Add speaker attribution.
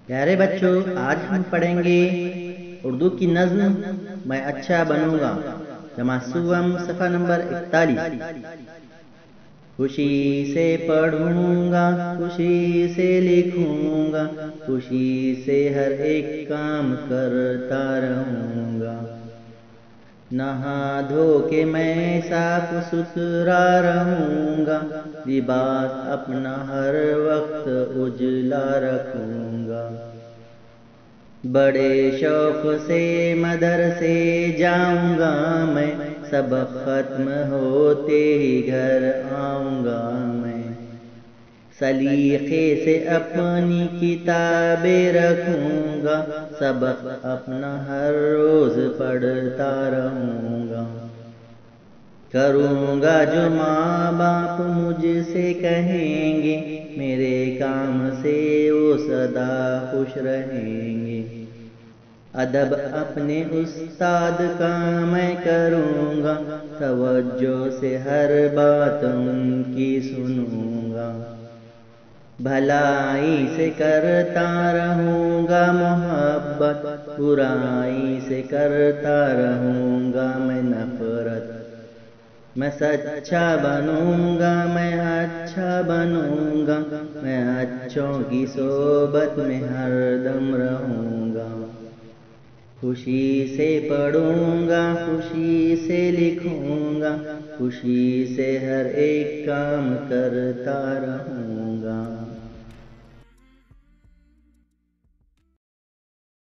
Speaker 1: پیارے بچوں، آج ہم پڑھیں گے اردو کی نظم میں اچھا بنوں گا، جمع سوم صفحہ نمبر 41۔ خوشی سے پڑھوں گا، خوشی سے لکھوں گا، خوشی سے ہر ایک کام کرتا رہوں گا۔ نہا دھو کے میں صاف ستھرا رہوں گا، لباس اپنا ہر وقت اجلا رکھوں گا۔ بڑے شوق سے مدرسے جاؤں گا میں، سبق ختم ہوتے ہی گھر آؤں گا میں۔ سلیقے سے اپنی کتابیں رکھوں گا، سبق اپنا ہر روز پڑھتا رہوں گا۔ کروں گا جو ماں باپ مجھ سے کہیں گے، میرے کام سے وہ سدا خوش رہیں گے۔ ادب اپنے استاد کا میں کروں گا، توجہ سے ہر بات ان کی سنوں گا۔ بھلائی سے کرتا رہوں گا محبت، برائی سے کرتا رہوں گا میں نفرت۔ میں سچا بنوں گا، میں اچھا بنوں گا، میں اچھوں کی صحبت میں ہر دم رہوں گا۔ خوشی سے پڑھوں گا، خوشی سے لکھوں گا، خوشی سے ہر ایک کام کرتا رہوں